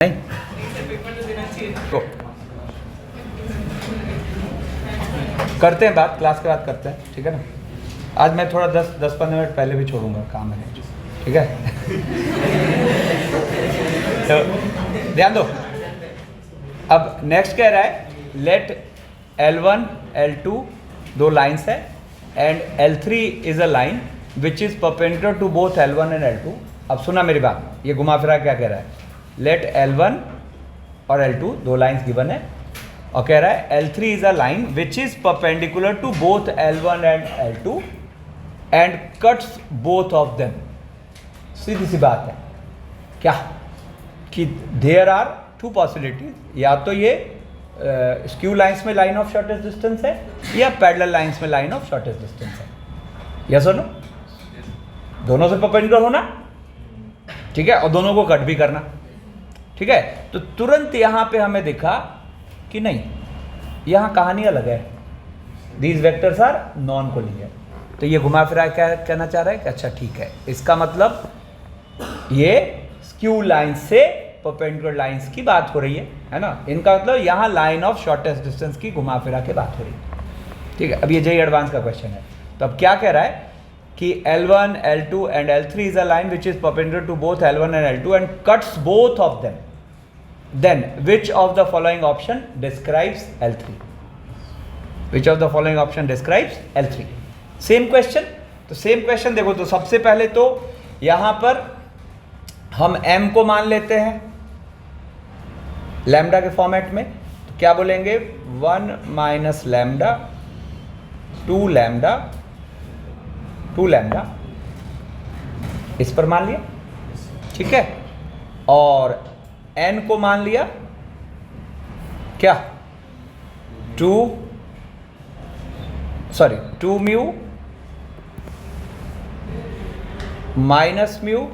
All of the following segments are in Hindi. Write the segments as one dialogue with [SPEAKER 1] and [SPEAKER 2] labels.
[SPEAKER 1] नहीं तो करते हैं बात, क्लास के बाद करते हैं, ठीक है ना। आज मैं थोड़ा 10-15 मिनट पहले भी छोड़ूंगा, काम है, ठीक है। तो ध्यान दो। अब नेक्स्ट कह रहा है लेट L1 L2 दो लाइंस है and L3 is a line which is perpendicular to both L1 and L2। अब सुना मेरी बात, ये घुमा फिरा क्या कह रहा है। लेट L1 और L2 दो लाइंस गिवन है और कह रहा है L3 is a line which is perpendicular to both L1 and L2 and cuts both of them. सीधी सी बात है क्या कि देयर आर टू पॉसिबिलिटीज, या तो ये स्क्यू लाइंस में लाइन ऑफ शॉर्टेस्ट डिस्टेंस है या पैरेलल लाइंस में लाइन ऑफ शॉर्टेस्ट डिस्टेंस है। यस और नो? दोनों से परपेंडिकुलर होना, ठीक है, और दोनों को कट भी करना, ठीक है। तो तुरंत यहां पे हमें दिखा कि नहीं, यहां कहानी अलग है। These vectors are non collinear. तो ये घुमा फिरा क्या कहना चाह रहा है कि अच्छा ठीक है, इसका मतलब ये स्क्यू लाइन से परपेंडिकुलर लाइंस की बात हो रही है ना। इनका मतलब यहां लाइन ऑफ शॉर्टेस्ट डिस्टेंस की घुमा फिरा के बात हो रही है, ठीक है। अब ये जेई एडवांस का क्वेश्चन है। तो अब क्या कह रहा है कि L1, L2 and L3 is a line which is perpendicular to both L1 and L2 and cuts both of them, then which of the following option describes L3? Which of the following option describes L3? Same question. तो सेम क्वेश्चन देखो, तो सबसे पहले तो यहां पर हम m को मान लेते हैं लैम्डा के फॉर्मेट में। तो क्या बोलेंगे 1 माइनस लैम्डा 2 लैम्डा 2 लैम्डा, इस पर मान लिया, ठीक है। और n को मान लिया क्या 2 म्यू माइनस म्यू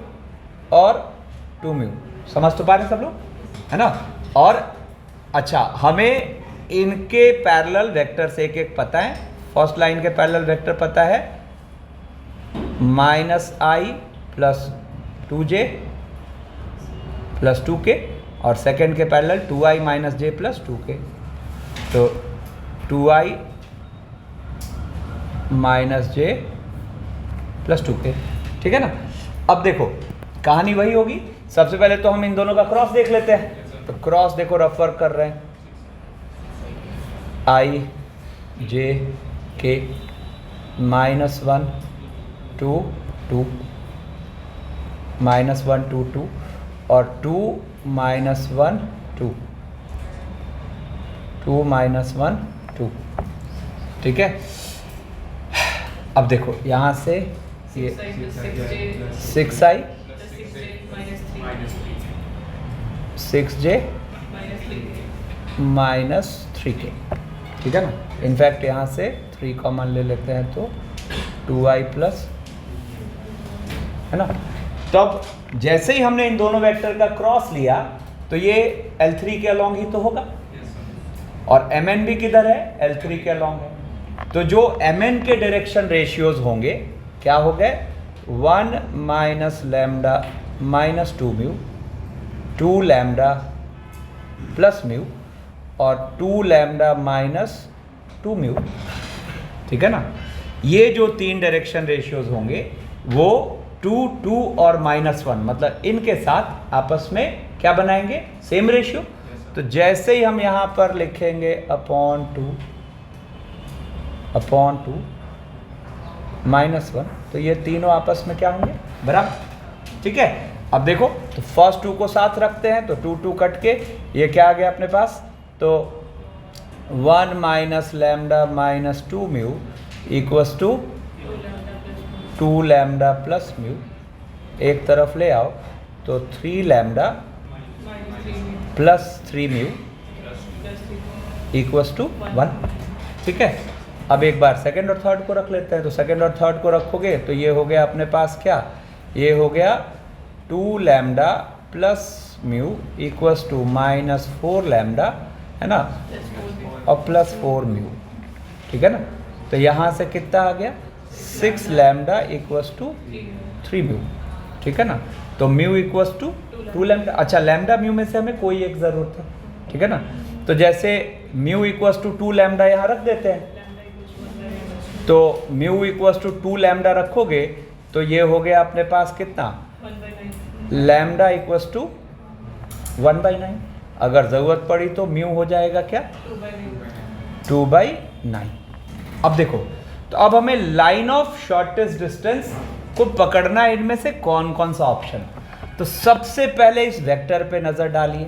[SPEAKER 1] और 2 म्यू। समझ तो पा रहे सब लोग, है ना। और अच्छा, हमें इनके पैरेलल वेक्टर्स एक एक पता है। फर्स्ट लाइन के पैरेलल वेक्टर पता है -i plus 2j plus 2k, और सेकेंड के parallel 2i minus j plus 2k। तो 2i minus j plus 2k, ठीक है ना। अब देखो कहानी वही होगी। सबसे पहले तो हम इन दोनों का क्रॉस देख लेते हैं। तो क्रॉस देखो, रफ वर्क कर रहे हैं, i j k -1 2 2 -1 2 2 और 2 -1 2 2 -1 2, ठीक है। अब देखो यहाँ से ये 6i 6j माइनस 3k, ठीक है ना। इनफैक्ट यहाँ से 3 कॉमन ले लेते हैं तो 2i प्लस, है ना। तब जैसे ही हमने इन दोनों वेक्टर का क्रॉस लिया तो ये L3 के अलोंग ही तो होगा, और Mn भी किधर है, L3 के अलोंग है। तो जो Mn के डायरेक्शन रेशियोज होंगे क्या हो गए 1 minus lambda minus 2 mu, 2 lambda plus mu और 2 लैम्डा माइनस 2 म्यू, ठीक है ना। ये जो 3 डायरेक्शन रेशियोज होंगे वो 2 2 और -1, मतलब इनके साथ आपस में क्या बनाएंगे, सेम रेशियो। तो जैसे ही हम यहाँ पर लिखेंगे अपॉन 2 -1, तो ये तीनों आपस में क्या होंगे, बराबर, ठीक है। अब देखो, तो फर्स्ट 2 को साथ रखते हैं तो 2 2 कट के ये क्या आ गया अपने पास, तो 1 minus lambda minus 2 mu equals to 2 lambda plus mu. एक तरफ ले आओ तो 3 lambda plus 3 mu equals to 1, ठीक है। अब एक बार सेकंड और थर्ड को रख लेते हैं। तो सेकंड और थर्ड को रखोगे तो ये हो गया अपने पास क्या, ये हो गया 2 lambda plus mu equals to -4 lambda, है ना, और प्लस 4 म्यू, ठीक है ना। तो यहाँ से कितना आ गया 6 लैम्डा इक्वल्स टू 3 म्यू, ठीक है ना। तो म्यू इक्वल्स टू 2 लैम्डा। अच्छा, लैम्डा म्यू में से हमें कोई एक ज़रूरत है, ठीक है ना। तो जैसे म्यू इक्वल्स टू 2 लैम्डा यहाँ रख देते हैं, तो म्यू इक्वल्स टू 2 लैम्डा रखोगे तो ये हो गया अपने पास कितना, लैम्डा इक्वल्स टू 1/9। अगर ज़रूरत पड़ी तो म्यू हो जाएगा क्या, 2/9। अब देखो, तो अब हमें लाइन ऑफ शॉर्टेस्ट डिस्टेंस को पकड़ना है, इनमें से कौन कौन सा ऑप्शन। तो सबसे पहले इस वेक्टर पे नज़र डालिए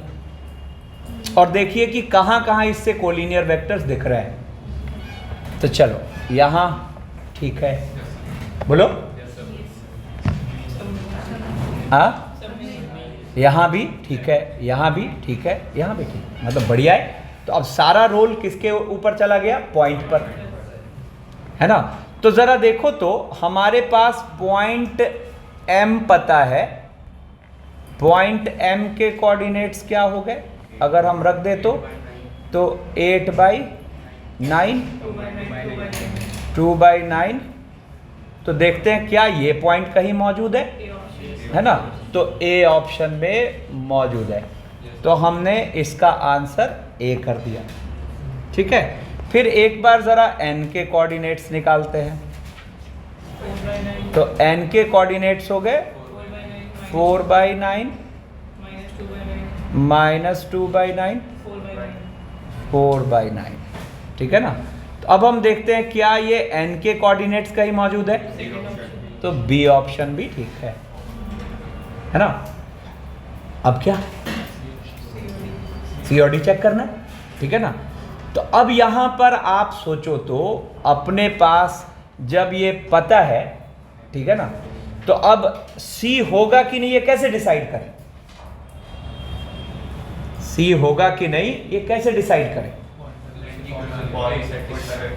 [SPEAKER 1] और देखिए कि कहाँ कहाँ इससे कोलिनियर वेक्टर्स दिख रहे हैं। तो चलो, यहाँ ठीक है, बोलो। हाँ, यहाँ भी ठीक है, यहाँ भी ठीक है, यहाँ भी ठीक है, मतलब बढ़िया है। तो अब सारा रोल किसके ऊपर चला गया, पॉइंट पर, है ना। तो ज़रा देखो, तो हमारे पास पॉइंट M पता है, पॉइंट M के कोऑर्डिनेट्स क्या हो गए अगर हम रख दे तो 8/9, 2/9। तो देखते हैं क्या ये पॉइंट कहीं मौजूद है ना। तो A ऑप्शन में मौजूद है, तो हमने इसका आंसर A कर दिया, ठीक है। फिर एक बार ज़रा N के कोऑर्डिनेट्स निकालते हैं। तो N के कोऑर्डिनेट्स हो गए 4/9 माइनस 2/9, 4/9, ठीक है ना। तो अब हम देखते हैं क्या ये N के कोऑर्डिनेट्स कहीं मौजूद है, तो B ऑप्शन भी ठीक है ना। अब क्या, COD चेक करना है, ठीक है ना। तो अब यहां पर आप सोचो, तो अपने पास जब ये पता है, ठीक है ना, तो अब C होगा कि नहीं ये कैसे डिसाइड करें, C होगा कि नहीं ये कैसे डिसाइड करें।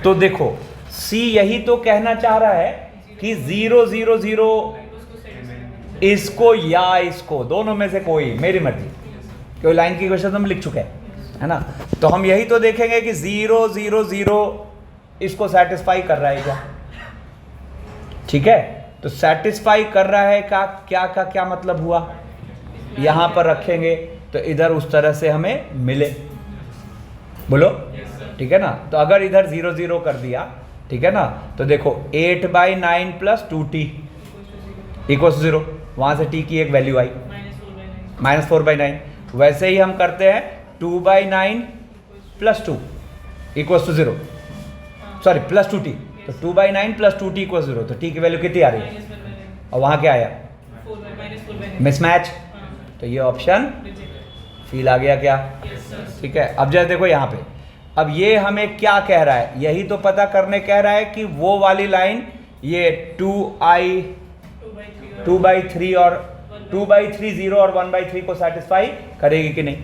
[SPEAKER 1] तो देखो, C यही तो कहना चाह रहा है कि 0 0 0 इसको या इसको, दोनों में से कोई, मेरी मर्जी। कोई लाइन की क्वेश्चन हम लिख चुके हैं, है ना। तो हम यही तो देखेंगे कि 0 0 0 इसको सेटिस्फाई कर रहा है क्या, ठीक है। तो सेटिस्फाई कर रहा है का क्या मतलब हुआ, यहां पर रखेंगे तो इधर उस तरह से हमें मिले, बोलो, ठीक है ना। तो अगर इधर 0 0 कर दिया, ठीक है ना, तो देखो 8/9 प्लस 2t इक्वल 0, वहां से t की एक वैल्यू आई -4/9। वैसे ही हम करते हैं 2/9 plus 2 equal to 0, sorry plus 2t, तो 2/9 प्लस 2t इक्वल 0, तो t की वैल्यू कितनी आ रही है, और वहां क्या आया, मिसमैच। तो ये ऑप्शन फील आ गया क्या, ठीक है। अब जरा देखो यहाँ पे, अब ये हमें क्या कह रहा है, यही तो पता करने कह रहा है कि वो वाली लाइन ये 2/3 और 2/3 0 और 1/3 को सेटिस्फाई करेगी कि नहीं।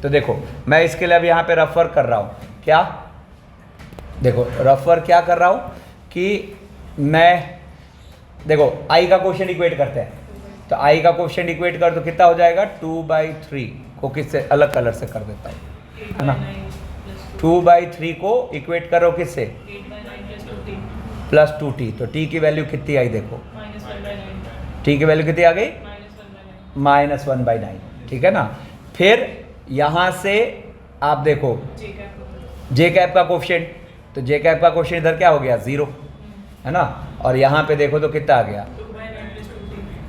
[SPEAKER 1] तो देखो, मैं इसके लिए अब यहाँ पे रफर कर रहा हूँ, क्या, देखो रफर क्या कर रहा हूँ कि मैं, देखो i का कोएफिशिएंट इक्वेट करते हैं, तो i का कोएफिशिएंट इक्वेट कर तो कितना हो जाएगा, 2/3 को किससे अलग कलर से कर देता हूँ, है ना। 2/3 को इक्वेट करो किससे, प्लस 2t, तो t की वैल्यू कितनी आई, देखो t की वैल्यू कितनी आ गई, -1/9, ठीक है ना। फिर यहाँ से आप देखो j कैप का कोएफिशिएंट, तो j कैप का कोएफिशिएंट इधर क्या हो गया, 0, है ना। और यहाँ पे देखो तो कितना आ गया,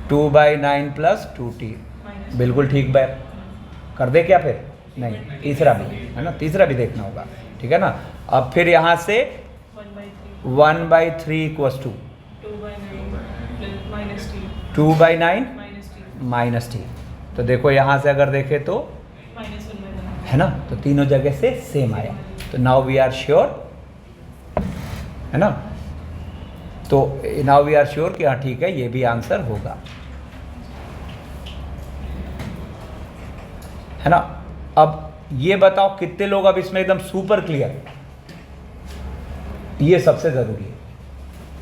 [SPEAKER 1] 2/9 प्लस 2t, बिल्कुल ठीक बात कर दे क्या, फिर नहीं, तीसरा भी है ना, तीसरा भी देखना होगा, ठीक है ना। अब फिर यहाँ से 1/3 इक्वल्स टू 2/9 माइनस t। तो देखो यहाँ से अगर देखें तो, है ना, तो तीनों जगह से सेम आया। तो नाउ वी आर श्योर, है ना, तो नाउ वी आर श्योर कि हाँ ठीक है, ये भी आंसर होगा, है ना। अब ये बताओ कितने लोग अब इसमें एकदम सुपर क्लियर, ये सबसे जरूरी है,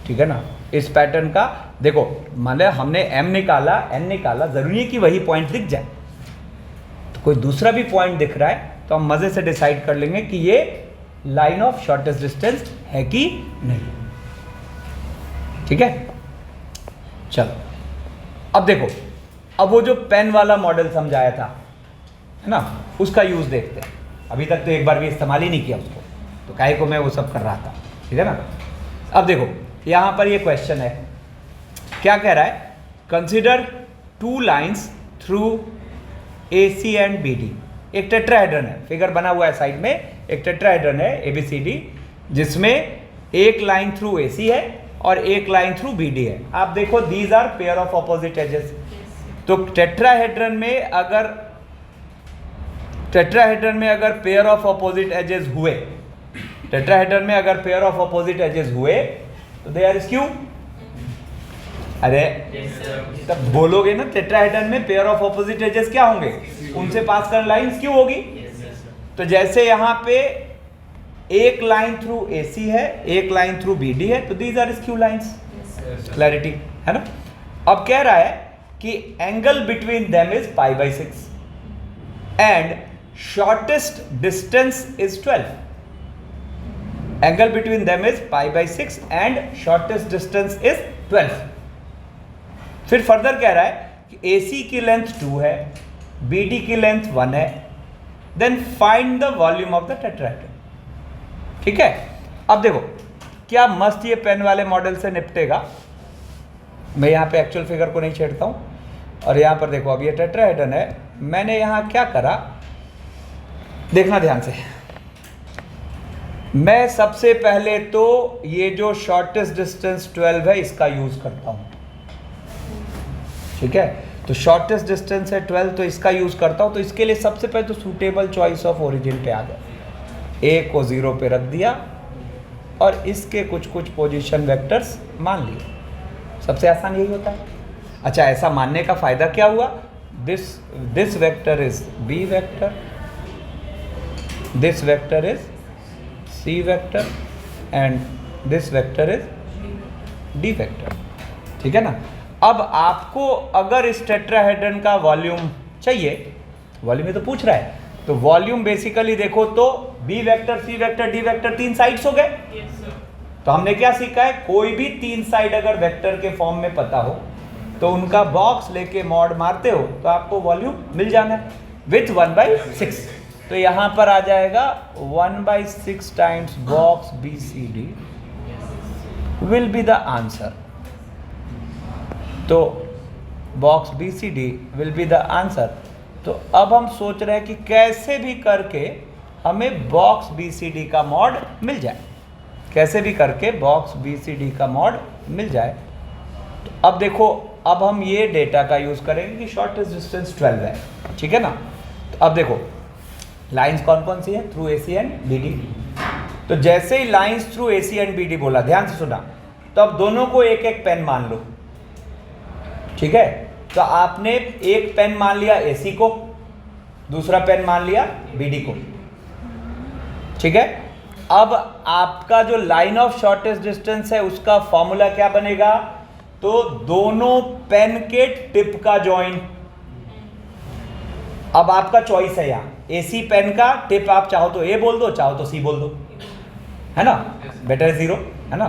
[SPEAKER 1] ठीक है ना। इस पैटर्न का देखो, मान लिया हमने m निकाला, n निकाला, जरूरी है कि वही पॉइंट दिख जाए। तो कोई दूसरा भी पॉइंट दिख रहा है तो हम मजे से डिसाइड कर लेंगे कि ये लाइन ऑफ शॉर्टेस्ट डिस्टेंस है कि नहीं, ठीक है। चलो अब देखो, अब वो जो पेन वाला मॉडल समझाया था, है ना, उसका यूज़ देखते हैं। अभी तक तो एक बार भी इस्तेमाल ही नहीं किया उसको, तो काहे को मैं वो सब कर रहा था, ठीक है ना। अब देखो यहाँ पर ये क्वेश्चन है, क्या कह रहा है, consider 2 lines through AC and BD। एक टेट्राहेड्रन है, फिगर बना हुआ है साइड में, एक टेट्राहेड्रन है ABCD, जिसमें एक लाइन थ्रू AC है और एक लाइन थ्रू BD है। आप देखो these are pair of opposite edges. तो टेट्राहेड्रन में अगर पेयर ऑफ ऑपोजिट एजेस हुए, टेट्राहेड्रन में अगर पेयर ऑफ ऑपोजिट एजेस हुए तो दे आर स्क्यू। अरे तब बोलोगे ना, टेट्राहेड्रन में पेयर ऑफ ऑपोजिट एजेस क्या होंगे, उनसे पास कर लाइन स्क्यू होगी। तो जैसे यहाँ पे एक लाइन थ्रू AC है, एक लाइन थ्रू BD है, तो these are skew lines. Clarity है ना। अब कह रहा है कि angle between them is π/6 and shortest distance is 12। Angle between them is π/6 and shortest distance is 12। फिर फर्दर कह रहा है कि AC की लेंथ 2 है, BD की लेंथ 1 है, then find the volume of the tetrahedron. ठीक है। अब देखो क्या मस्त ये पेन वाले मॉडल से निपटेगा। मैं यहाँ पे एक्चुअल फिगर को नहीं छेड़ता हूँ, और यहाँ पर देखो अब ये टेट्राहेड्रन है, मैंने यहाँ क्या करा देखना ध्यान से। मैं सबसे पहले तो ये जो शॉर्टेस्ट डिस्टेंस 12 है इसका यूज करता हूँ, ठीक है। तो शॉर्टेस्ट डिस्टेंस है 12, तो इसका यूज करता हूँ। तो इसके लिए सबसे पहले तो सूटेबल चॉइस ऑफ ओरिजिन पे आ गया, A को 0 पे रख दिया और इसके कुछ पोजीशन वेक्टर्स मान लिए। सबसे आसान यही होता है। अच्छा, ऐसा मानने का फायदा क्या हुआ, this vector is B vector, this vector is C vector and this vector is D vector, ठीक है ना। अब आपको अगर इस टेट्राहेड्रन का वॉल्यूम चाहिए, वॉल्यूम ये तो पूछ रहा है, तो वॉल्यूम बेसिकली देखो तो B vector, C vector, D vector 3 sides हो गए। तो हमने क्या सीखा है, कोई भी 3 साइड अगर वेक्टर के फॉर्म में पता हो तो उनका बॉक्स लेके मॉड मारते हो तो आपको वॉल्यूम मिल जाना है विथ 1/6। तो यहां पर आ जाएगा 1/6 times box BCD will be the answer. तो box BCD will be the answer. तो अब हम सोच रहे हैं कि कैसे भी करके हमें बॉक्स BCD का मॉड मिल जाए, कैसे भी करके बॉक्स BCD का मॉड मिल जाए। तो अब देखो, अब हम ये डेटा का यूज़ करेंगे कि शॉर्टेस्ट डिस्टेंस 12 है, ठीक है ना। तो अब देखो लाइंस कौन कौन सी है, थ्रू AC एंड BD। तो जैसे ही lines through AC and BD बोला, ध्यान से सुना, तो अब दोनों को एक एक पेन मान लो, ठीक है। तो आपने एक पेन मान लिया AC को, दूसरा पेन मान लिया BD को, ठीक है। अब आपका जो लाइन ऑफ शॉर्टेस्ट डिस्टेंस है उसका फॉर्मूला क्या बनेगा, तो दोनों पेन के टिप का जॉइन। अब आपका चॉइस है यहाँ, AC पेन का टिप आप चाहो तो A बोल दो, चाहो तो C बोल दो, है ना, बेटर 0, है ना।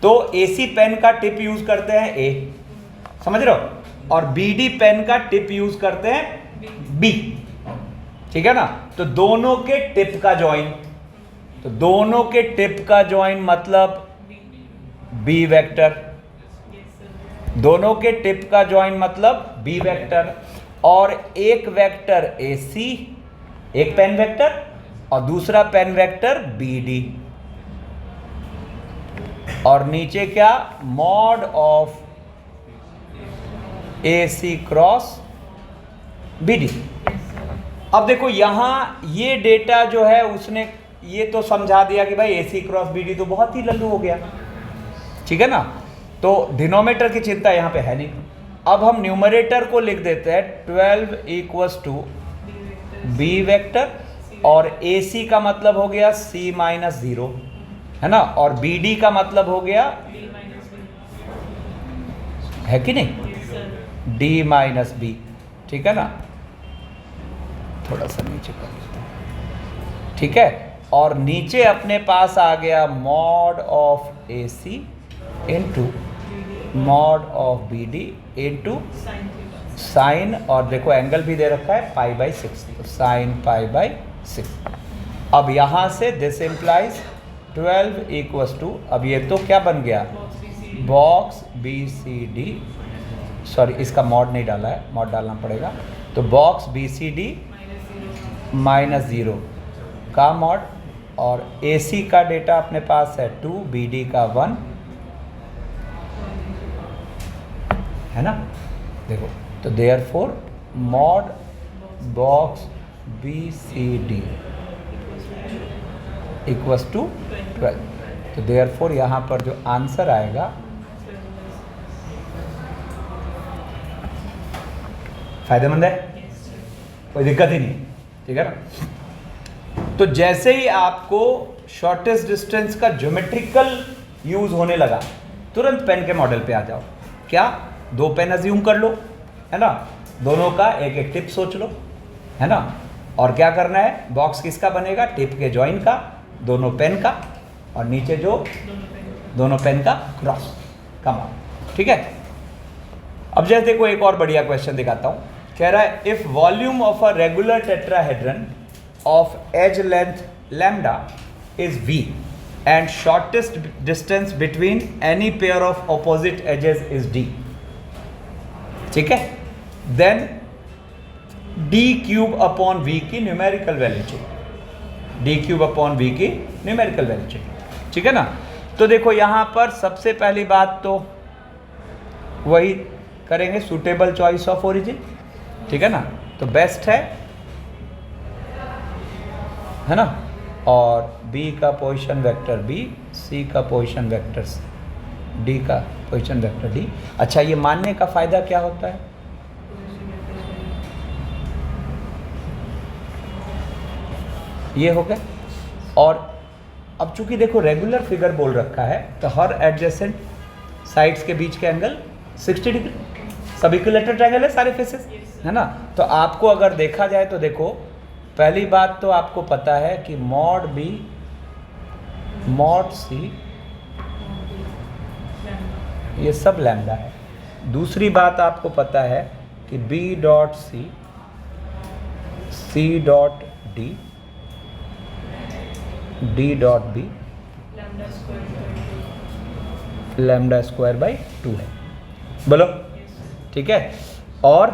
[SPEAKER 1] तो AC पेन का टिप यूज करते हैं A, समझ रहे हो, और BD पेन का टिप यूज करते हैं B, ठीक है ना। तो दोनों के टिप का जॉइन, तो दोनों के टिप का जॉइन मतलब B वेक्टर, दोनों के टिप का जॉइन मतलब B वेक्टर, और एक वेक्टर AC, एक पेन वेक्टर, और दूसरा पेन वेक्टर BD, और नीचे क्या, mod of AC cross BD। अब देखो यहां ये डेटा जो है उसने ये तो समझा दिया कि भाई AC क्रॉस BD तो बहुत ही लल्लू हो गया, ठीक है ना। तो डिनोमिनेटर की चिंता यहां पे है नहीं। अब हम न्यूमरेटर को लिख देते हैं 12 इक्वल्स टू B वेक्टर, और AC का मतलब हो गया C-0, है ना, और BD का मतलब हो गया, है कि नहीं, D-B, ठीक है ना। थोड़ा सा नीचे कर लेते हैं, ठीक है। और नीचे अपने पास आ गया mod of AC into mod of BD into sine, और देखो एंगल भी दे रखा है π/6, तो साइन π/6। अब यहाँ से दिस इम्प्लाइज 12 इक्वल्स टू, अब ये तो क्या बन गया, बॉक्स BCD, सॉरी इसका मॉड नहीं डाला है, मॉड डालना पड़ेगा, तो बॉक्स BCD -0 का मॉड, और AC का डेटा अपने पास है 2, BD का 1, है ना। देखो तो therefore mod box BCD equals to 12, तो देयरफॉर यहाँ पर जो आंसर आएगा, फायदेमंद है, कोई दिक्कत ही नहीं, ठीक है ना। तो जैसे ही आपको शॉर्टेस्ट डिस्टेंस का ज्योमेट्रिकल यूज होने लगा, तुरंत पेन के मॉडल पे आ जाओ। क्या, 2 पेन अज्यूम कर लो, है ना, दोनों का एक एक टिप सोच लो, है ना, और क्या करना है, बॉक्स किसका बनेगा, टिप के जॉइन का, दोनों पेन का, और नीचे जो दोनों पेन का क्रॉस का मान, ठीक है। अब जैसे देखो एक और बढ़िया क्वेश्चन दिखाता हूँ, कह रहा है if volume of a regular tetrahedron of edge length lambda is V and shortest distance between any pair of opposite edges is D, ठीक है, देन d³ अपॉन V की न्यूमेरिकल वैल्यू चाहिए, d³ अपॉन V की न्यूमेरिकल वैल्यू चाहिए, ठीक है ना। तो देखो यहाँ पर सबसे पहली बात तो वही करेंगे, सूटेबल चॉइस ऑफ ओरिजिन, ठीक है ना, तो बेस्ट है ना, और B का पोजीशन वेक्टर B, C का पोजीशन वेक्टर C, D का पोजीशन वेक्टर D। अच्छा, ये मानने का फायदा क्या होता है, ये हो गया। और अब चूंकि देखो रेगुलर फिगर बोल रखा है, तो हर एडजेसेंट साइड्स के बीच के एंगल 60 डिग्री, सब इक्विलेटरल ट्रायंगल है सारे फेसेस, है ना। तो आपको अगर देखा जाए तो देखो, पहली बात तो आपको पता है कि मॉड B मॉड C ये सब लैम्डा है। दूसरी बात आपको पता है कि B.C C.D D.B lambda square by 2 है, बोलो, ठीक है। और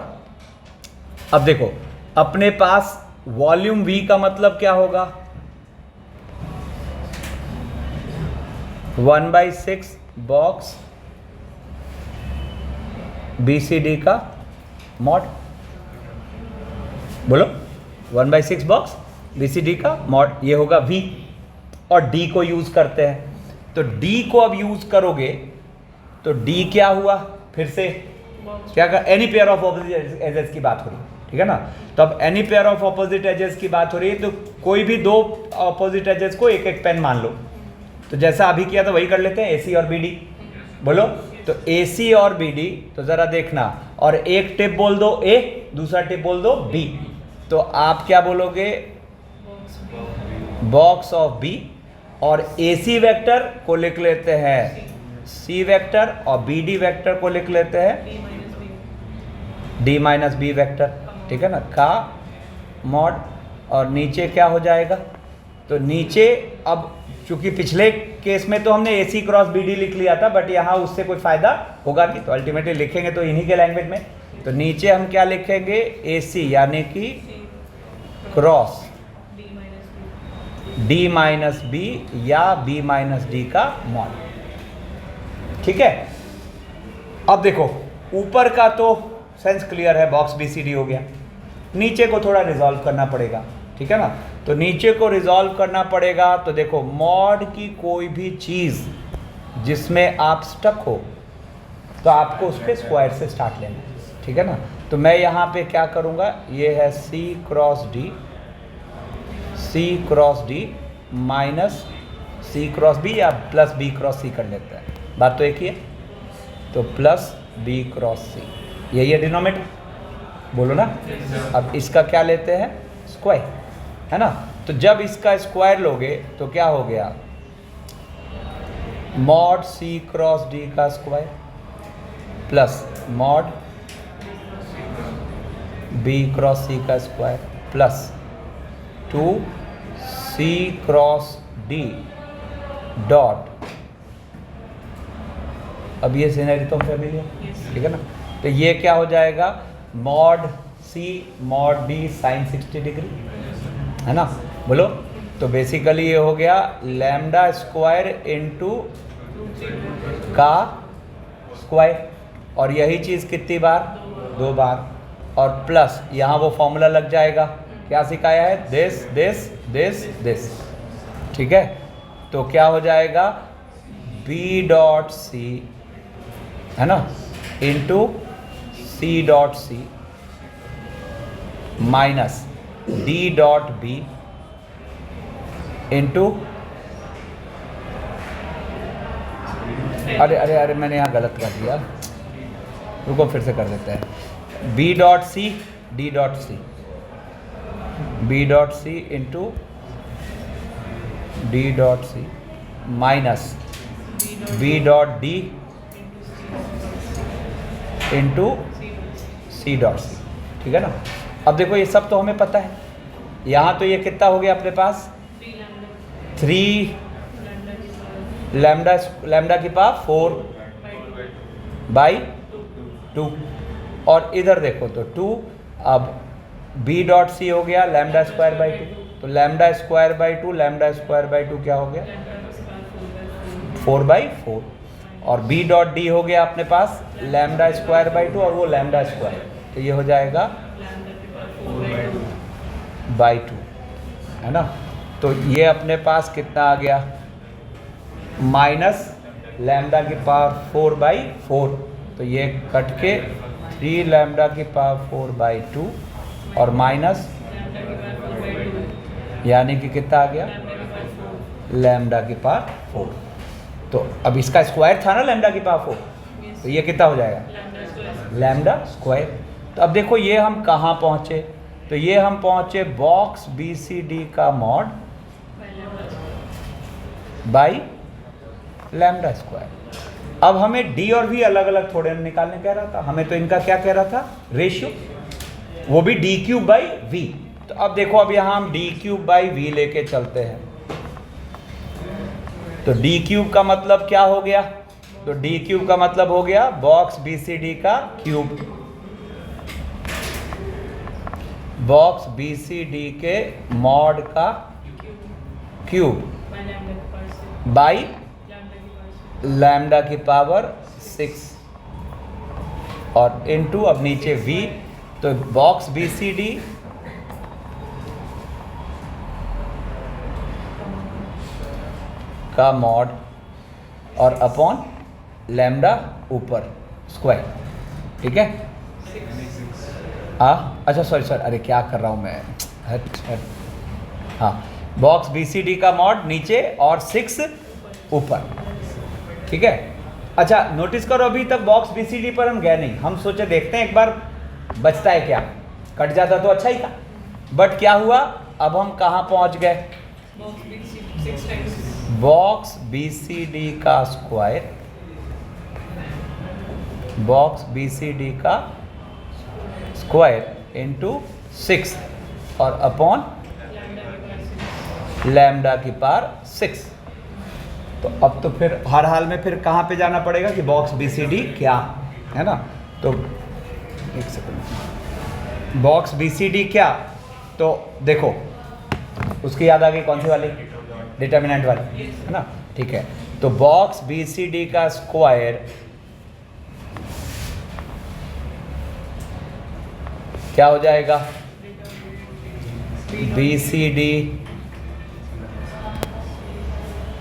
[SPEAKER 1] अब देखो अपने पास वॉल्यूम V का मतलब क्या होगा, 1/6 बॉक्स BCD का मॉड, बोलो, 1/6 बॉक्स BCD का मॉड, ये होगा V, और D को यूज करते हैं, तो D को अब यूज करोगे तो D क्या हुआ, फिर से क्या कर, any pair of opposite edges की बात हो रही है, ठीक है ना। तो अब any pair of opposite edges की बात हो रही है, तो कोई भी 2 ऑपोजिट एजेस को एक एक पेन मान लो, तो जैसा अभी किया था वही कर लेते हैं, AC और BD, बोलो, तो AC और BD, तो जरा देखना, और एक टिप बोल दो A, दूसरा टिप बोल दो B, तो आप क्या बोलोगे, बॉक्स ऑफ B, और AC वेक्टर को लिख लेते हैं C वेक्टर, और BD वेक्टर को लिख लेते हैं D-B वेक्टर, ठीक है ना, का मॉड, और नीचे क्या हो जाएगा, तो नीचे अब चूंकि पिछले केस में तो हमने AC क्रॉस BD लिख लिया था, बट यहाँ उससे कोई फायदा होगा नहीं, तो अल्टीमेटली लिखेंगे तो इन्हीं के लैंग्वेज में, तो नीचे हम क्या लिखेंगे, AC यानी कि क्रॉस D-B या B-D का मॉड, ठीक है। अब देखो ऊपर का तो सेंस क्लियर है, बॉक्स BCD हो गया, नीचे को थोड़ा रिजॉल्व करना पड़ेगा, ठीक है ना। तो नीचे को रिजॉल्व करना पड़ेगा, तो देखो मॉड की कोई भी चीज़ जिसमें आप स्टक हो, तो आपको उस पर स्क्वायर से स्टार्ट लेना है, ठीक है ना। तो मैं यहाँ पे क्या करूँगा, ये है C cross D minus C cross B या प्लस B क्रॉस C कर लेते हैं, बात तो एक ही है, तो प्लस B क्रॉस C, यही है डिनोमिनेटर, बोलो ना। अब इसका क्या लेते हैं, स्क्वायर, है ना। तो जब इसका स्क्वायर लोगे तो क्या हो गया, मॉड C क्रॉस D का square plus mod B cross C का square plus 2 C cross D dot, अब ये सिनेरियो तो फैमिली है, ठीक है ना। तो ये क्या हो जाएगा, mod C mod D sine 60 degree, है ना। बोलो, तो बेसिकली ये हो गया लैम्डा स्क्वायर इंटू का स्क्वायर, और यही चीज़ कितनी बार, 2 बार, और प्लस यहाँ वो फॉर्मूला लग जाएगा, क्या सिखाया है, दिस दिस दिस दिस, ठीक है। तो क्या हो जाएगा, बी डॉट सी, है ना, into C dot C minus D dot B into, अरे अरे अरे मैंने यहाँ गलत कर दिया, रुको फिर से कर देते हैं, B dot C D dot C, B dot C into D dot C minus B dot D into C dot C, ठीक है ना। अब देखो ये सब तो हमें पता है, यहाँ तो ये कितना हो गया अपने पास, 3 लैम्डा की पावर 4/2, और इधर देखो तो 2, अब बी डॉट सी हो गया लैम्डा स्क्वायर बाई 2, तो lambda square by 2 lambda square by 2 क्या हो गया, 4/4, और बी डॉट डी हो गया अपने पास लैम्डा स्क्वायर बाई 2 और वो लैम्डा स्क्वायर, तो ये हो जाएगा बाई 2, है ना। तो ये अपने पास कितना आ गया, माइनस लैम्डा की पावर 4/4, तो ये कट के 3 लैम्डा की पावर 4/2 और माइनस, यानी कि कितना आ गया, लैम्डा की पावर 4। तो अब इसका स्क्वायर था ना लैम्डा की पावर 4, तो ये कितना हो जाएगा, लैम्डा स्क्वायर। तो अब देखो ये हम कहाँ पहुँचे, तो ये हम पहुँचे बॉक्स बी सी डी का मॉड बाई लैम्डा स्क्वायर। अब हमें डी और वी अलग अलग थोड़े निकालने कह रहा था, हमें तो इनका क्या कह रहा था, रेशियो, वो भी डी क्यूब बाई वी। तो अब देखो, अब यहाँ हम डी क्यूब बाई वी लेके चलते हैं, तो डी क्यूब का मतलब क्या हो गया, तो डी क्यूब का मतलब हो गया बॉक्स बी सी डी का cube, box B C D के मॉड का क्यूब बाई लैम्डा की पावर 6 और इनटू, अब नीचे v, तो बॉक्स बी सी डी का मॉड और अपॉन लैम्डा ऊपर स्क्वायर, ठीक है। अच्छा सॉरी, अरे क्या कर रहा हूँ मैं, हाँ, बॉक्स बी सी डी का मॉड नीचे और 6 ऊपर, ठीक है। अच्छा नोटिस करो, अभी तक बॉक्स बी सी डी पर हम गए नहीं, हम सोचे देखते हैं एक बार बचता है क्या, कट जाता तो अच्छा ही था, बट क्या हुआ, अब हम कहाँ पहुँच गए, बॉक्स बी सी डी का square, box B C D का स्क्वायर इंटू 6 और अपॉन लैम्डा की पावर 6। तो अब तो फिर हर हाल में फिर कहाँ पे जाना पड़ेगा कि बॉक्स बी सी डी क्या है ना, तो एक second, box B C D क्या, तो देखो उसकी याद आ गई, कौन सी वाली, डिटर्मिनेंट वाली, है ना, ठीक है। तो बॉक्स बी सी डी का स्क्वायर क्या हो जाएगा, बी सी डी,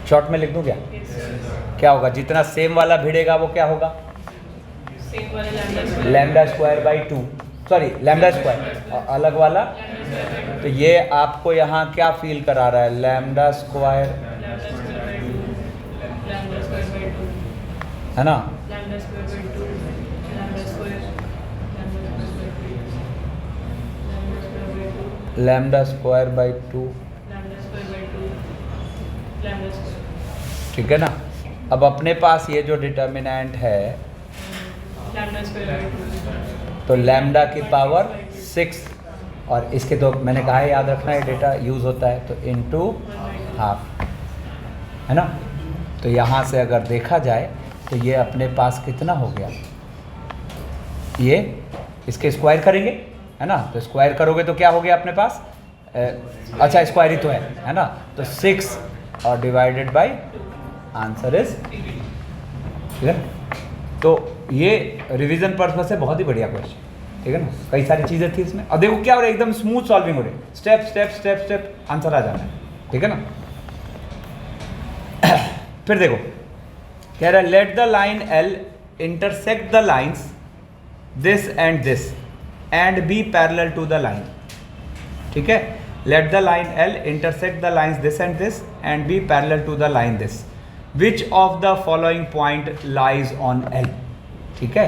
[SPEAKER 1] शॉर्ट में लिख दूं क्या, क्या होगा, जितना सेम वाला भिड़ेगा वो क्या होगा, lambda square by 2, sorry lambda square, और अलग वाला, तो ये आपको यहाँ क्या फील करा रहा है, लैम्डा स्क्वायर, है ना, लैम्डा स्क्वायर बाई 2, ठीक है ना। अब अपने पास ये जो डिटर्मिनेंट है, तो लैम्डा की पावर 6, और इसके तो मैंने कहा है याद रखना है डेटा यूज़ होता है, तो इनटू हाफ, है ना। तो यहाँ से अगर देखा जाए तो ये अपने पास कितना हो गया, ये इसके स्क्वायर करेंगे, है ना। तो स्क्वायर करोगे तो क्या हो गया अपने पास, अच्छा स्क्वायर ही तो है ना। तो 6 और डिवाइडेड बाय आंसर इज, ठीक है। तो ये रिवीजन पर्पस से बहुत ही बढ़िया क्वेश्चन, ठीक है ना। कई सारी चीज़ें थी इसमें, और देखो क्या हो रहा है, एकदम स्मूथ सॉल्विंग हो रही है, step step step step answer आ जाना है, ठीक है ना। फिर देखो कह रहा है let the line L intersect the lines this and be parallel to the line, ठीक है। Let the line L intersect the lines this and be parallel to the line this, which of the following point lies on L, ठीक है।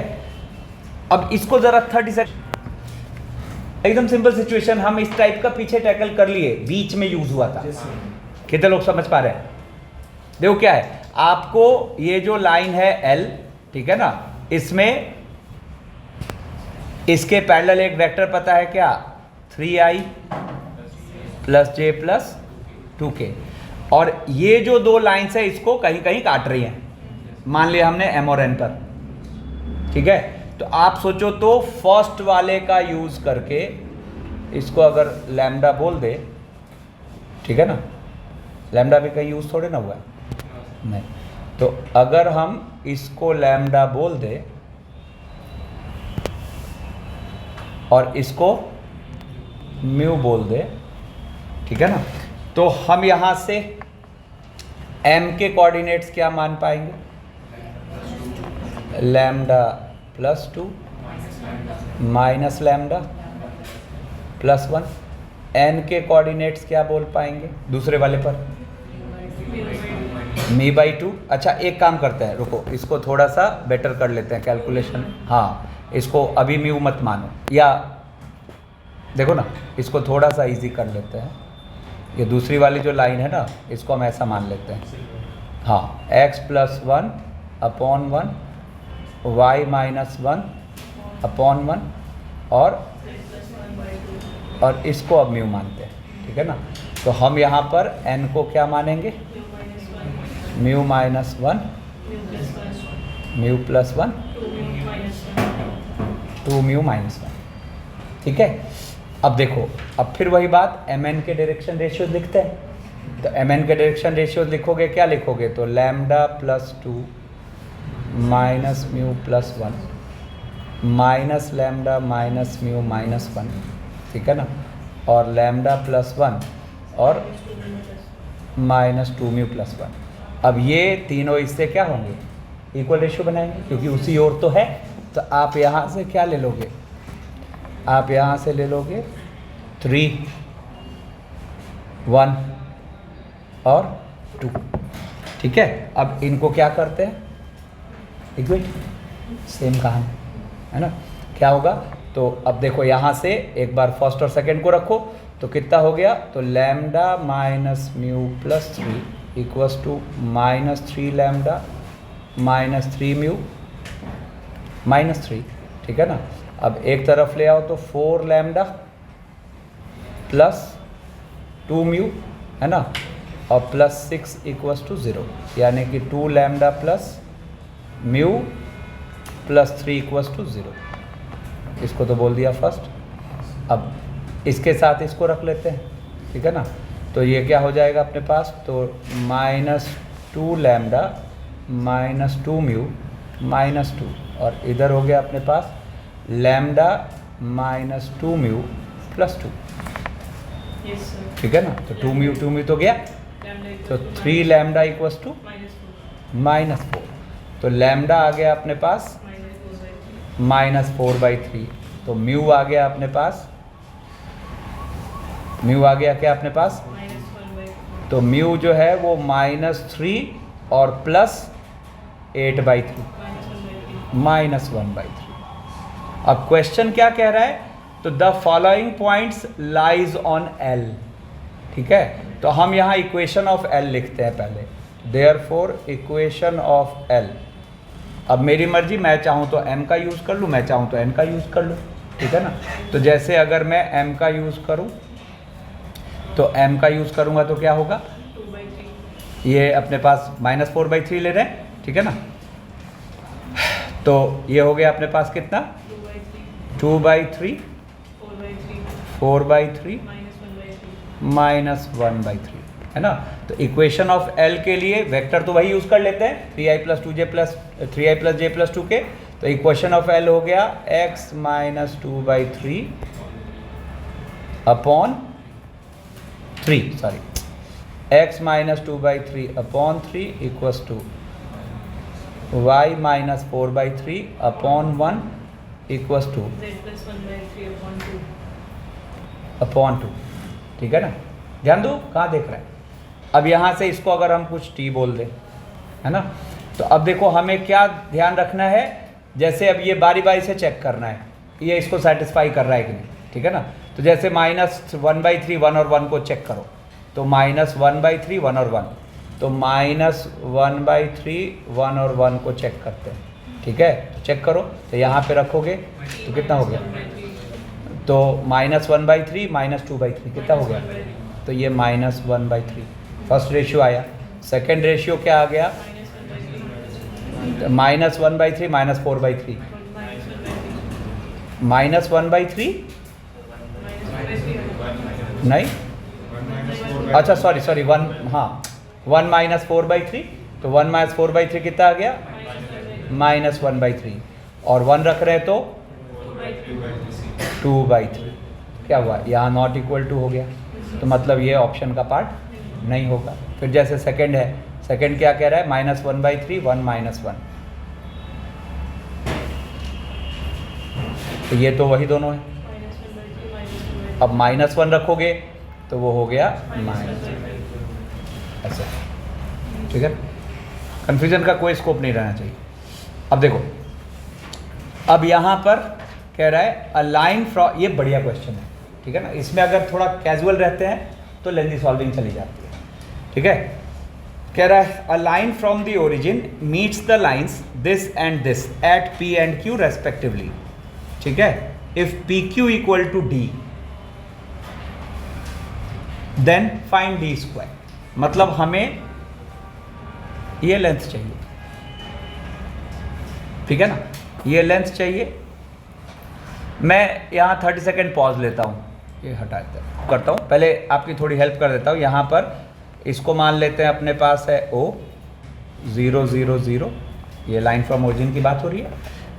[SPEAKER 1] अब इसको जरा 30 सेकंड, एकदम सिंपल सिचुएशन, हम इस टाइप का पीछे टैकल कर लिए, बीच में यूज हुआ था, कितने लोग समझ पा रहे हैं। देखो क्या है, आपको ये जो लाइन है L, ठीक है ना, इसमें इसके पैरेलल एक वेक्टर पता है क्या, 3i plus j plus 2k, और ये जो दो लाइन्स है इसको कहीं कहीं काट रही हैं, मान लिया हमने m और n पर, ठीक है। तो आप सोचो तो फर्स्ट वाले का यूज करके इसको अगर लैम्डा बोल दे, ठीक है ना, लैम्डा भी कहीं यूज थोड़े ना हुआ है, नहीं। तो अगर हम इसको लैम्डा बोल दे और इसको म्यू बोल दे, ठीक है ना, तो हम यहां से m के कोऑर्डिनेट्स क्या मान पाएंगे, lambda plus 2 minus lambda plus 1, n के कोऑर्डिनेट्स क्या बोल पाएंगे दूसरे वाले पर, मी बाई 2। अच्छा एक काम करते हैं, रुको इसको थोड़ा सा बेटर कर लेते हैं कैलकुलेशन, हाँ इसको अभी म्यू मत मानो, या देखो ना इसको थोड़ा सा इजी कर लेते हैं, ये दूसरी वाली जो लाइन है ना इसको हम ऐसा मान लेते हैं, हाँ x plus 1 upon 1 y minus 1 upon 1 और इसको अब म्यू मानते हैं, ठीक है ना। तो हम यहाँ पर n को क्या मानेंगे, mu minus 1 mu plus 1 2 mu minus 1, ठीक है। अब देखो, अब फिर वही बात, mn के डायरेक्शन रेशियो लिखते हैं, तो mn के डायरेक्शन रेशियो लिखोगे, क्या लिखोगे, तो lambda plus 2 minus mu plus 1 minus lambda minus mu minus 1, ठीक है ना, और लैम्डा प्लस 1 और माइनस 2 म्यू प्लस 1। अब ये तीनों इससे क्या होंगे, इक्वल रेशियो बनाएंगे, क्योंकि उसी ओर तो है। तो आप यहाँ से क्या ले लोगे, आप यहाँ से ले लोगे 3 1 और 2, ठीक है। अब इनको क्या करते हैं, इक्वेट, सेम कहानी है ना, क्या होगा। तो अब देखो यहाँ से एक बार फर्स्ट और सेकंड को रखो, तो कितना हो गया, तो lambda minus mu plus 3 equals to minus 3 lambda minus 3 mu minus 3, ठीक है ना। अब एक तरफ ले आओ तो 4 लैम्डा प्लस 2 म्यू, है ना, और प्लस 6 इक्वल्स टू 0, यानी कि 2 lambda plus mu plus 3 equals to 0। इसको तो बोल दिया फर्स्ट। अब इसके साथ इसको रख लेते हैं, ठीक है ना। तो ये क्या हो जाएगा अपने पास, तो minus 2 lambda minus 2 mu minus 2, और इधर हो गया अपने पास लैम्डा माइनस 2 म्यू प्लस 2, ठीक है ना। तो 2 म्यू तो गया, तो 3 लैम्डा इक्वल्स टू माइनस 4, तो लैम्डा आ गया अपने पास माइनस 4/3, तो म्यू आ गया अपने पास, म्यू आ गया क्या अपने पास, तो म्यू जो है वो -3 और प्लस 8/3 -1/3। अब क्वेश्चन क्या कह रहा है, तो the following points lies on L, ठीक है। तो हम यहाँ इक्वेशन ऑफ L लिखते हैं पहले, देयरफॉर इक्वेशन ऑफ L। अब मेरी मर्जी, मैं चाहूँ तो m का यूज़ कर लूँ, मैं चाहूँ तो n का यूज़ कर लूँ, ठीक है ना। तो जैसे अगर मैं m का यूज़ करूं तो m का यूज़ करूंगा तो क्या होगा, ये अपने पास -4/3 ले रहे हैं, ठीक है ना। तो ये हो गया अपने पास कितना, 2/3, 4/3 -1/3, है ना। तो इक्वेशन ऑफ L के लिए वेक्टर तो वही यूज़ कर लेते हैं, 3i + j + 2k। तो इक्वेशन ऑफ L हो गया x - 2/3 upon 3, sorry, x - 2/3 upon 3 equals to y - 4/3 upon 1 equals to upon 2, ठीक है ना। ध्यान दो कहाँ देख रहे हैं। अब यहाँ से इसको अगर हम कुछ t बोल दें, है ना, तो अब देखो हमें क्या ध्यान रखना है, जैसे अब ये बारी बारी से चेक करना है ये इसको सेटिस्फाई कर रहा है कि नहीं, ठीक है ना। तो जैसे -1/3 1 और 1 को चेक करो, तो -1/3 1 और 1, तो -1/3 1 और 1 को चेक करते हैं, ठीक है। तो चेक करो, तो यहाँ पे रखोगे तो कितना हो गया, तो -1/3 -2/3 कितना हो गया, तो ये -1/3 फर्स्ट रेशियो आया। सेकंड रेशियो क्या आ गया, -1/3 -4/3 -1/3 नहीं, अच्छा सॉरी 1, हाँ 1 - 4/3, तो 1 - 4/3 कितना आ गया, -1/3, और 1 रख रहे हैं तो 2/3, क्या हुआ यहाँ नॉट इक्वल टू हो गया, तो मतलब ये ऑप्शन का पार्ट नहीं होगा। फिर जैसे सेकंड है, सेकंड क्या कह रहा है, -1/3 1 - 1, तो ये तो वही दोनों है। अब -1 रखोगे तो वो हो गया ऐसा, ठीक है। कंफ्यूजन का कोई स्कोप नहीं रहना चाहिए। अब देखो, अब यहाँ पर कह रहा है अ लाइन फ्रॉम, ये बढ़िया क्वेश्चन है, ठीक है ना। इसमें अगर थोड़ा कैजुअल रहते हैं तो लेंदी सॉल्विंग चली जाती है, ठीक है। कह रहा है a line from the origin meets the lines this and this at P and Q respectively, ठीक है। If PQ equal to D then find D square, मतलब हमें ये लेंथ चाहिए, ठीक है ना, ये लेंथ चाहिए। मैं यहाँ 30 सेकेंड पॉज लेता हूँ, ये हटा करता हूँ, पहले आपकी थोड़ी हेल्प कर देता हूँ। यहाँ पर इसको मान लेते हैं अपने पास है O 0 0 0, ये लाइन फ्रॉम ओरिजिन की बात हो रही है,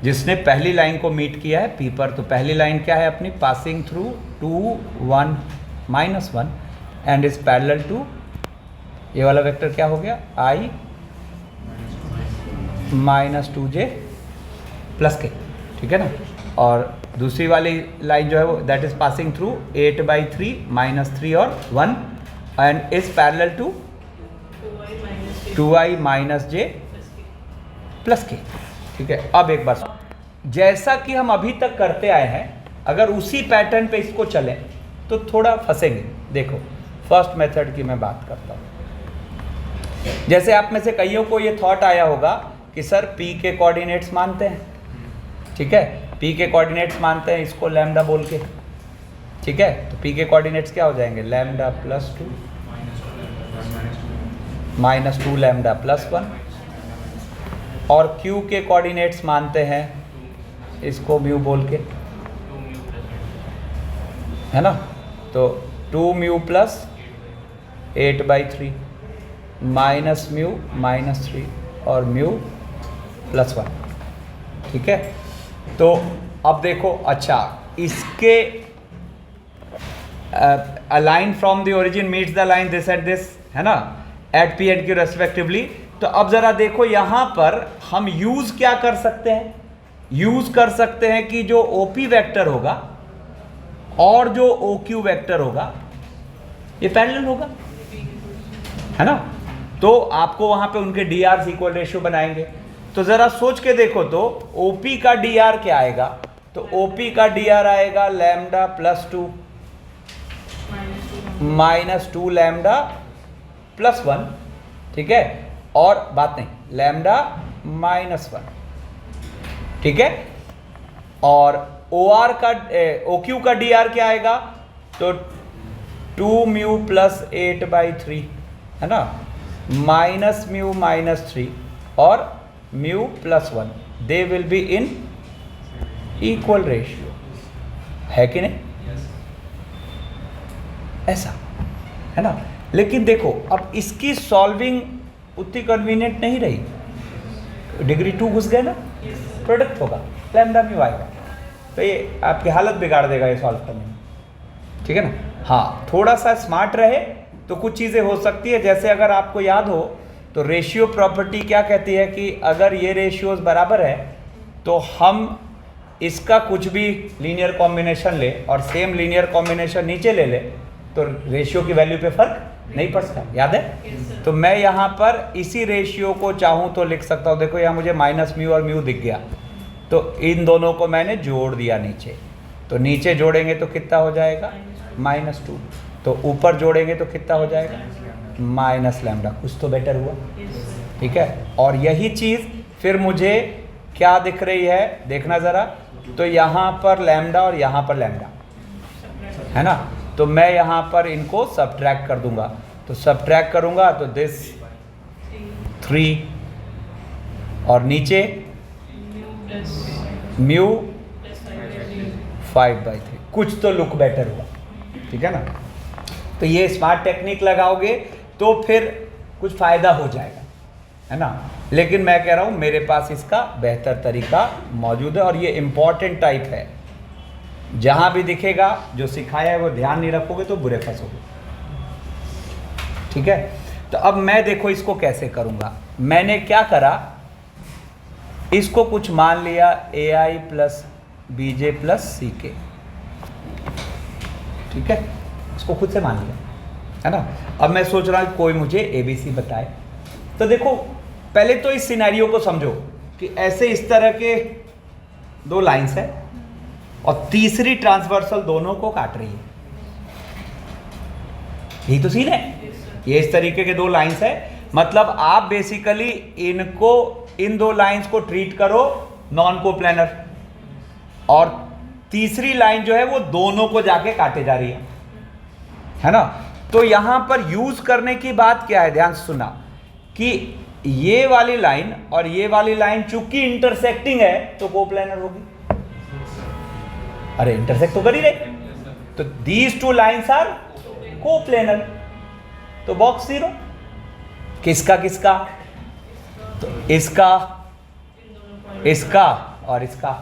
[SPEAKER 1] जिसने पहली लाइन को मीट किया है P पर। तो पहली लाइन क्या है अपनी, passing through 2 1 -1 and is parallel to, ये वाला वेक्टर क्या हो गया, I - 2j + k, ठीक है ना। और दूसरी वाली लाइन जो है वो दैट इज पासिंग थ्रू 8/3 -3 और 1 and is parallel to 2i - j + k, ठीक है। अब एक बार जैसा कि हम अभी तक करते आए हैं, अगर उसी पैटर्न पे इसको चलें तो थोड़ा फंसेंगे। देखो फर्स्ट मेथड की मैं बात करता हूँ। जैसे आप में से कईयों को ये थॉट आया होगा कि सर P के कोऑर्डिनेट्स मानते हैं, ठीक है, P के कोऑर्डिनेट्स मानते हैं इसको लैम्डा बोल के, ठीक है। तो P के कोऑर्डिनेट्स क्या हो जाएंगे, लैम्डा +2 -2 लैम्डा +1, और Q के कोऑर्डिनेट्स मानते हैं इसको म्यू बोल के, है ना। तो 2 म्यू + 8/3 -म्यू -3 और म्यू +1, ठीक है। तो अब देखो, अच्छा इसके a line from the origin meets the line this at this, है ना, at P and Q respectively. तो अब जरा देखो यहाँ पर हम यूज क्या कर सकते हैं, यूज कर सकते हैं कि जो OP वेक्टर होगा और जो OQ वेक्टर होगा ये पैरेलल होगा, है ना। तो आपको वहां पे उनके DRs इक्वल रेशियो बनाएंगे। तो जरा सोच के देखो, तो OP का DR क्या आएगा, तो OP का DR आएगा लैम्डा +2 -2 लैम्डा +1, ठीक है, और बात नहीं लैम्डा -1, ठीक है। और OR का OQ का DR क्या आएगा, तो 2 म्यू प्लस 8/3 है ना, माइनस म्यू माइनस 3 और mu plus 1, they will be in equal ratio, है कि नहीं? ऐसा है ना। लेकिन देखो अब इसकी सॉल्विंग उतनी कन्वीनियंट नहीं रही, डिग्री 2 घुस गए ना, प्रोडक्ट होगा, लैम्डा म्यू आएगा, तो ये आपकी हालत बिगाड़ देगा ये सॉल्व करने में, ठीक है ना। हाँ, थोड़ा सा स्मार्ट रहे तो कुछ चीज़ें हो सकती है, जैसे अगर आपको याद हो तो रेशियो प्रॉपर्टी क्या कहती है कि अगर ये रेशियोज बराबर है तो हम इसका कुछ भी लीनियर कॉम्बिनेशन ले और सेम लीनियर कॉम्बिनेशन नीचे ले ले तो रेशियो की वैल्यू पे फर्क नहीं पड़ता, याद है? तो मैं यहाँ पर इसी रेशियो को चाहूँ तो लिख सकता हूँ, देखो यहाँ मुझे माइनस म्यू और म्यू दिख गया, तो इन दोनों को मैंने जोड़ दिया नीचे, तो नीचे जोड़ेंगे तो कितना हो जाएगा, -2, तो ऊपर जोड़ेंगे तो कितना हो जाएगा, माइनस लैम्डा, कुछ तो बेटर हुआ, ठीक है। और यही चीज़ फिर मुझे क्या दिख रही है, देखना ज़रा, तो यहाँ पर लैम्डा और यहाँ पर लैम्डा है ना, तो मैं यहाँ पर इनको सब्ट्रैक्ट कर दूंगा, तो सब्ट्रैक्ट करूँगा तो दिस 3 और नीचे म्यू 5/3, कुछ तो लुक बेटर हुआ, ठीक है ना। तो ये स्मार्ट टेक्निक लगाओगे तो फिर कुछ फ़ायदा हो जाएगा, है ना। लेकिन मैं कह रहा हूँ मेरे पास इसका बेहतर तरीका मौजूद है और ये इम्पॉर्टेंट टाइप है, जहाँ भी दिखेगा जो सिखाया है वो ध्यान नहीं रखोगे तो बुरे फंसोगे, ठीक है। तो अब मैं देखो इसको कैसे करूँगा, मैंने क्या करा, इसको कुछ मान लिया AI plus BJ plus CK, ठीक है, इसको खुद से मान लिया, है ना। अब मैं सोच रहा हूँ कोई मुझे ABC बताए, तो देखो पहले तो इस सिनेरियो को समझो कि ऐसे इस तरह के 2 लाइंस है और तीसरी ट्रांसवर्सल दोनों को काट रही है, यही तो सीन है। ये इस तरीके के 2 लाइंस है, मतलब आप बेसिकली इनको, इन 2 लाइंस को ट्रीट करो नॉन कोप्लेनर, और तीसरी लाइन जो है वो दोनों को जाके काटे जा रही है ना। तो यहां पर यूज करने की बात क्या है, ध्यान से सुना, कि ये वाली लाइन और ये वाली लाइन चूंकि इंटरसेक्टिंग है तो कोप्लेनर होगी, अरे इंटरसेक्ट तो कर ही रहे, तो दीज 2 लाइन्स आर कोप्लेनर, तो बॉक्स 0, किसका किसका, तो इसका, इसका और इसका,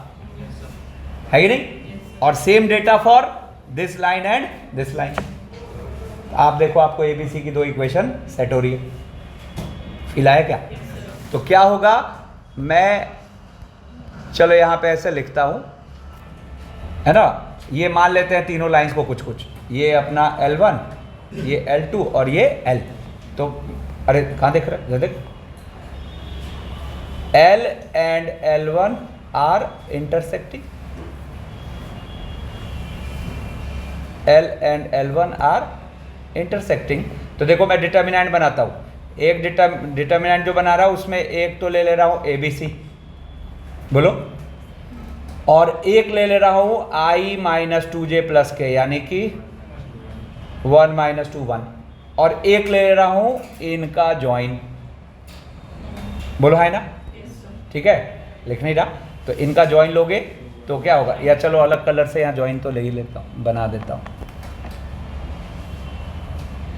[SPEAKER 1] है कि नहीं। और same data for this line and this line, आप देखो आपको ABC की 2 इक्वेशन सेट हो रही है, फील आया क्या? तो क्या होगा, मैं चलो यहाँ पे ऐसे लिखता हूँ, है ना, ये मान लेते हैं तीनों लाइंस को कुछ कुछ, ये अपना L1, ये L2 और ये L, तो अरे कहाँ देख रहे, देख, L and L1 are intersecting, L and L1 are intersecting. तो देखो मैं डिटर्मिनेंट बनाता हूँ, एक डिटर्मिनेंट जो बना रहा हूँ उसमें एक तो ले ले रहा हूँ ABC, बोलो, और एक ले ले रहा हूँ I-2J प्लस के, यानी कि 1 - 2 1, और एक ले रहा हूँ इनका जॉइन, बोलो है ना, ठीक है, लिख नहीं रहा, तो इनका जॉइन लोगे तो क्या होगा, या चलो अलग कलर से यहाँ जॉइन तो ले ही लेता हूँ, बना देता हूँ,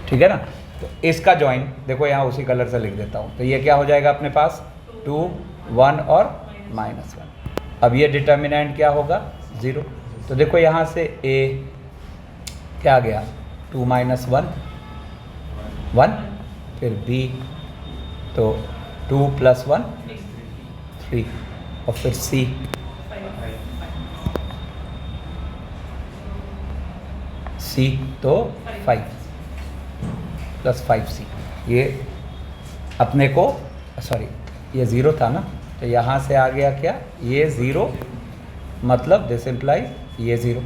[SPEAKER 1] ठीक है ना। तो इसका जॉइन देखो यहाँ उसी कलर से लिख देता हूँ, तो ये क्या हो जाएगा अपने पास 2 1 और -1। अब ये डिटर्मिनेंट क्या होगा 0, तो देखो यहाँ से A क्या गया 2 - 1 1, फिर B तो 2 + 1 3, और फिर C तो 5 + 5C, ये अपने को सॉरी ये 0 था ना, तो यहाँ से आ गया क्या, ये 0, मतलब दिस इम्प्लाइज ये 0,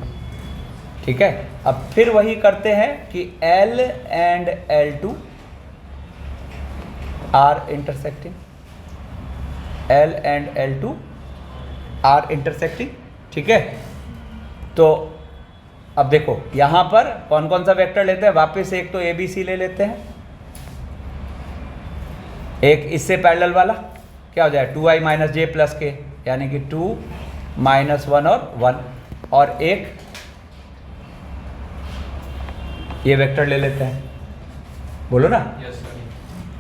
[SPEAKER 1] ठीक है। अब फिर वही करते हैं कि L and L2 are intersecting, L and L2 are intersecting, ठीक है। तो अब देखो यहाँ पर कौन कौन सा वेक्टर लेते हैं, वापस एक तो ए बी सी ले लेते हैं, एक इससे पैरेलल वाला क्या हो जाए 2i माइनस जे प्लस के, यानी कि 2 माइनस 1 और 1, और एक ये वेक्टर ले लेते हैं, बोलो ना।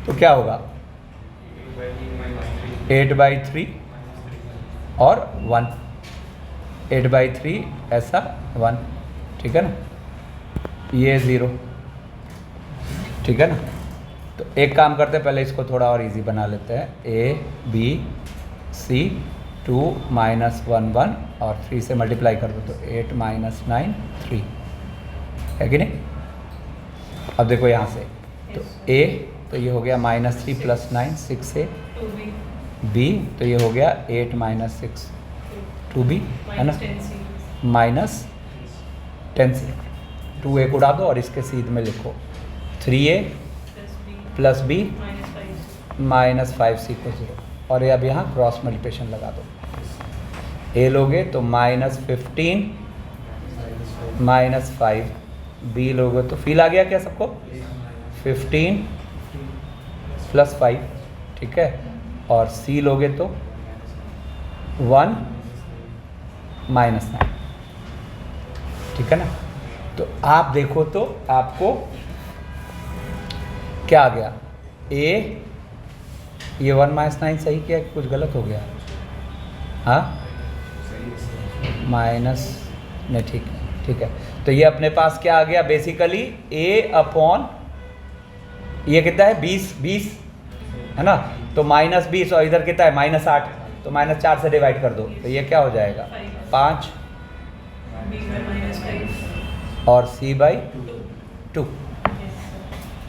[SPEAKER 1] तो क्या होगा 8/3 और 1, 8/3 ऐसा 1, ठीक है ना, ये 0, ठीक है ना। तो एक काम करते हैं, पहले इसको थोड़ा और इजी बना लेते हैं, ए बी सी 2 माइनस 1 1 और 3 से मल्टीप्लाई कर दो तो 8 माइनस 9 3, है कि नहीं। अब देखो यहाँ से तो ए तो ये हो गया -3 प्लस 9 6 ए, बी तो ये हो गया 8 माइनस 6 2b, है ना, -10c, 2a को उड़ा दो और इसके सीध में लिखो 3a प्लस b -5c को 0, और ये अब यहाँ क्रॉस मल्टीप्लिकेशन लगा दो, a लोगे तो -15 -5, b लोगे तो फील आ गया क्या सबको, 15 प्लस 5, ठीक है, और c लोगे तो 1 माइनस 9, ठीक है ना। तो आप देखो तो आपको क्या आ गया, a ये 1 माइनस 9 सही किया कि कुछ गलत हो गया, हाँ माइनस नहीं, ठीक है, ठीक है। तो ये अपने पास क्या आ गया, बेसिकली a अपॉन ये कितना है 20 है ना, तो -20 और इधर कितना है -8, तो -4 से डिवाइड कर दो तो ये क्या हो जाएगा 5 और c/2,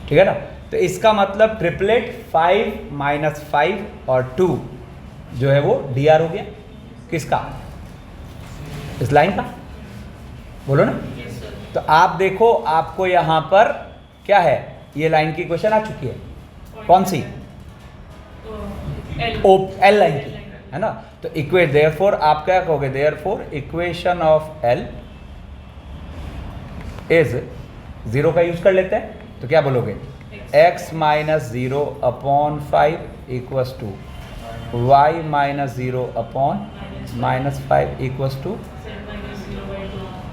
[SPEAKER 1] ठीक है ना। तो इसका मतलब ट्रिपलेट 5 -5 और 2 जो है वो dr हो गया, किसका, इस लाइन का, बोलो ना। तो आप देखो आपको यहाँ पर क्या है, ये लाइन की क्वेश्चन आ चुकी है, कौन सी, एल लाइन की, है ना। तो इक्वेट देयरफॉर आप क्या कहोगे, therefore equation of L is 0 का यूज कर लेते हैं, तो क्या बोलोगे x minus 0 upon 5 equals to y minus 0 upon -5 equals to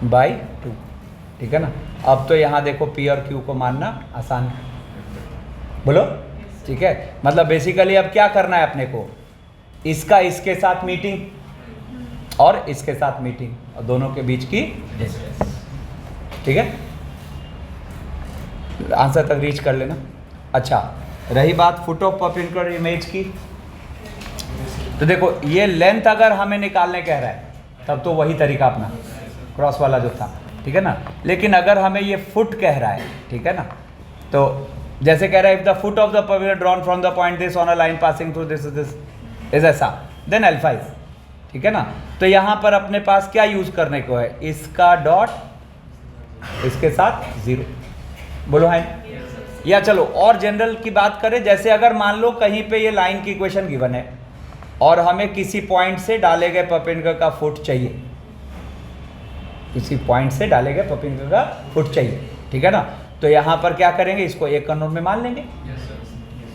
[SPEAKER 1] by 2, ठीक है ना। अब तो यहाँ देखो p और q को मानना आसान है, बोलो, ठीक है। मतलब बेसिकली अब क्या करना है अपने को, इसका इसके साथ मीटिंग और इसके साथ मीटिंग और दोनों के बीच की डिस्टेंस, ठीक है, आंसर तक रीच कर लेना। अच्छा, रही बात फुट ऑफ परपेंडिकुलर इमेज की, तो देखो ये लेंथ अगर हमें निकालने कह रहा है तब तो वही तरीका अपना क्रॉस वाला जो था, ठीक है ना। लेकिन अगर हमें ये फुट कह रहा है, ठीक है ना, तो जैसे कह रहा है if the foot of the perpendicular drawn from the point this on a line passing through this is ऐसा, देन अल्फा इज, ठीक है ना। तो यहाँ पर अपने पास क्या यूज करने को है, इसका डॉट इसके साथ 0, बोलो है, या चलो और जनरल की बात करें, जैसे अगर मान लो कहीं पे ये लाइन की इक्वेशन गिवन है और हमें किसी पॉइंट से डाले गए परपेंडिकुलर का फुट चाहिए, किसी पॉइंट से डाले गए परपेंडिकुलर का फुट चाहिए, ठीक है ना। तो यहाँ पर क्या करेंगे, इसको एक कनोड में मान लेंगे,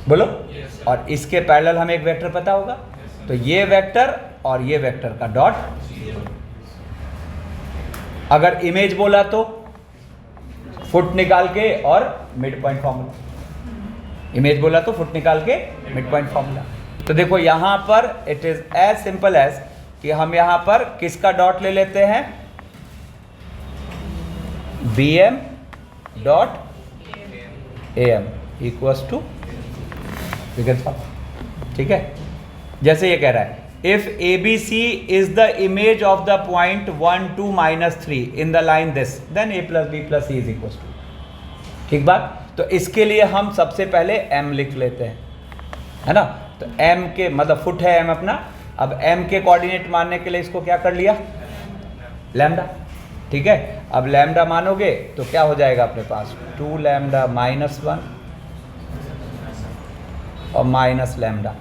[SPEAKER 1] बोलो, और इसके पैरेलल हमें एक वेक्टर पता होगा, तो ये वेक्टर और ये वेक्टर का डॉट, अगर इमेज बोला तो फुट निकाल के और मिड पॉइंट फॉर्मूला, इमेज बोला तो फुट निकाल के मिड पॉइंट फॉर्मूला। तो देखो यहाँ पर it is as simple as कि हम यहाँ पर किसका डॉट ले लेते हैं, bm dot am equals to, ठीक है। जैसे ये कह रहा है if ABC is the image of the point 1 2 -3 in the line this then a plus b plus c is equals to, ठीक बात। तो इसके लिए हम सबसे पहले m लिख लेते हैं, है ना। तो m के मतलब फुट है m अपना, अब m के कोऑर्डिनेट मानने के लिए इसको क्या कर लिया, लैम्डा, ठीक है। अब लैम्डा मानोगे तो क्या हो जाएगा अपने पास 2 लैम्डा -1 और माइनस लैम्डा,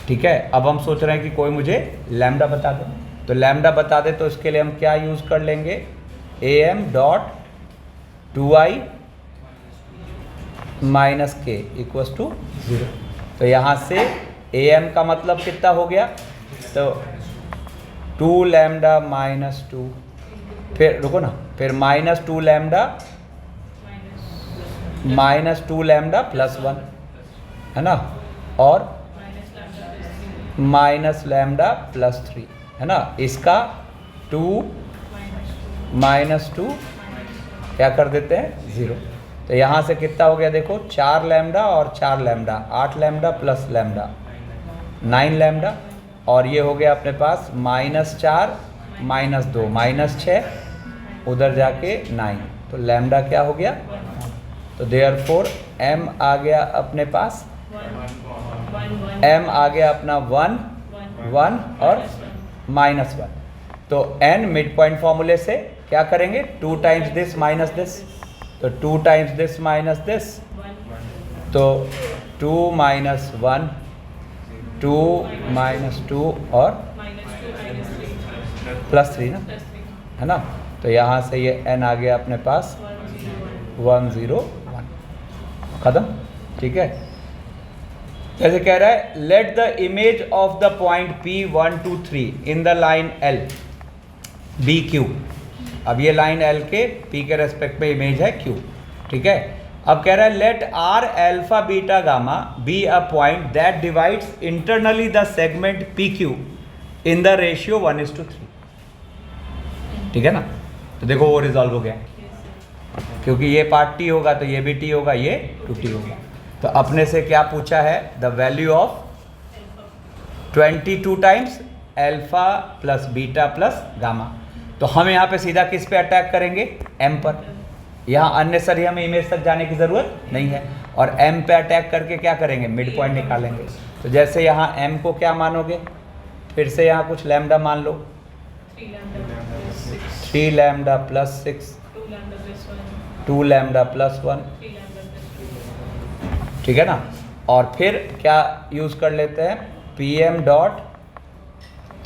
[SPEAKER 1] ठीक है। अब हम सोच रहे हैं कि कोई मुझे लैम्डा बता दे, तो लैम्डा बता दे तो इसके लिए हम क्या यूज़ कर लेंगे, am डॉट 2i माइनस के इक्वल्स टू 0। तो यहाँ से am का मतलब कितना हो गया, तो 2 लैम्डा माइनस 2, फिर रुको ना, फिर minus 2 lambda minus 2 lambda plus 1 है ना, और माइनस लैम्डा प्लस 3 है ना। इसका 2 माइनस 2 क्या कर देते हैं 0। तो यहाँ से कितना हो गया देखो, 4 लैम्डा और 4 lambda 8 lambda plus lambda 9 lambda, और ये हो गया अपने पास माइनस 4 माइनस 2 माइनस 6, उधर जाके 9, तो लैम्डा क्या हो गया, तो देयरफॉर m आ गया अपने पास, m आ गया अपना 1 1 और माइनस 1। तो n मिड पॉइंट फॉर्मूले से क्या करेंगे, 2 टाइम्स दिस माइनस दिस, तो 2 टाइम्स दिस माइनस दिस, तो 2 माइनस 1 2 माइनस 2 और प्लस 3 ना, है ना। तो यहाँ से ये n आ गया अपने पास 101, खत्म, ठीक है। जैसे कह रहा है let the image of the point P1 2 3 in the line L BQ। अब ये लाइन L के P के रेस्पेक्ट में इमेज है Q, ठीक है। अब कह रहा है let R alpha beta gamma be a point that divides internally the segment PQ in the ratio 1:3, ठीक है ना। तो देखो वो रिजॉल्व हो गया, क्योंकि ये पार्ट T होगा तो ये भी T होगा, ये 2T होगा। तो अपने से क्या पूछा है, the value of 22 times alpha plus beta plus gamma. तो हम यहाँ पे सीधा किस पे अटैक करेंगे, m पर। यहाँ अननेसरी हमें इमेज तक जाने की ज़रूरत नहीं है, और m पे अटैक करके क्या करेंगे, मिड पॉइंट निकालेंगे। तो जैसे यहाँ m को क्या मानोगे, फिर से यहाँ कुछ लैम्डा मान लो, 3 लैम्डा प्लस 6, 2 लैम्डा प्लस 1, ठीक है ना। और फिर क्या यूज़ कर लेते हैं, Pm dot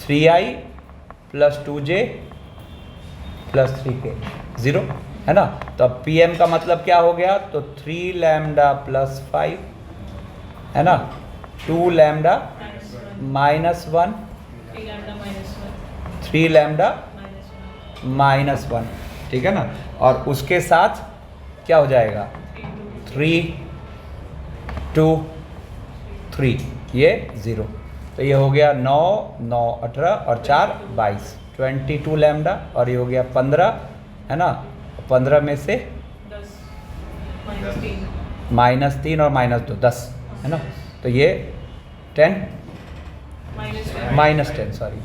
[SPEAKER 1] 3i plus 2j plus 3k 0, है ना। तो अब Pm का मतलब क्या हो गया, तो 3 लैम्डा प्लस 5 है ना, 2 लैम्डा माइनस 1, 3 लैम्डा माइनस 1, ठीक है ना। और उसके साथ क्या हो जाएगा, 3 2 3, ये 0। तो ये हो गया 9 9 18 और 4 22, 22 लैम्डा, और ये हो गया 15, है ना। 15 में से माइनस 3 और माइनस 2 10, है ना। तो ये 10 माइनस 10 सॉरी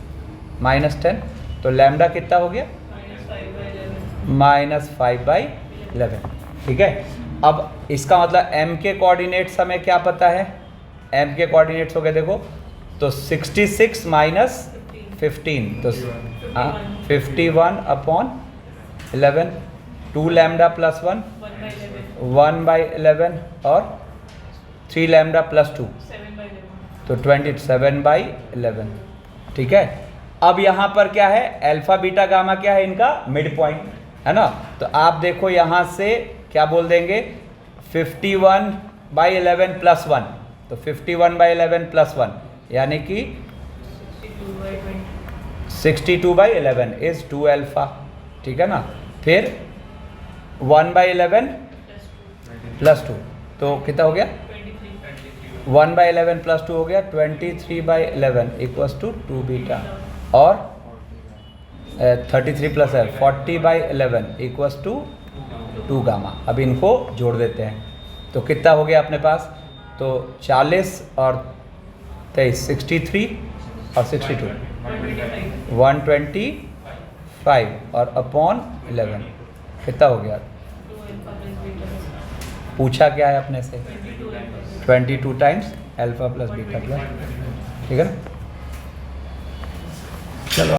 [SPEAKER 1] माइनस 10, तो लैम्डा कितना हो गया, -5/11, ठीक है। अब इसका मतलब m के कोऑर्डिनेट्स हमें क्या पता है, m के कोऑर्डिनेट्स हो गए देखो, तो 66 माइनस 15, तो 51/11, 2 लैम्डा प्लस 1 1/11 और 3 लैम्डा प्लस 2, तो 27/11, ठीक है। अब यहाँ पर क्या है, अल्फा बीटा गामा क्या है, इनका मिड पॉइंट, है ना। तो आप देखो यहाँ से क्या बोल देंगे, 51/11 प्लस 1, तो 51/11 प्लस 1 यानी कि 62/11 इज 2 अल्फा, ठीक है ना। फिर 1/11 प्लस 2, तो कितना हो गया, 1/11 प्लस 2 हो गया 23/11 इक्वल्स टू 2 बीटा, और 33 प्लस है 40/11 इक्वल्स टू 2 गामा। अब इनको जोड़ देते हैं, तो कितना हो गया अपने पास, तो 40 और 23 63 और 62 125 और अपॉन 11 कितना हो गया, पूछा क्या है अपने से, 22 times alpha plus beta plus, ठीक है ना। चलो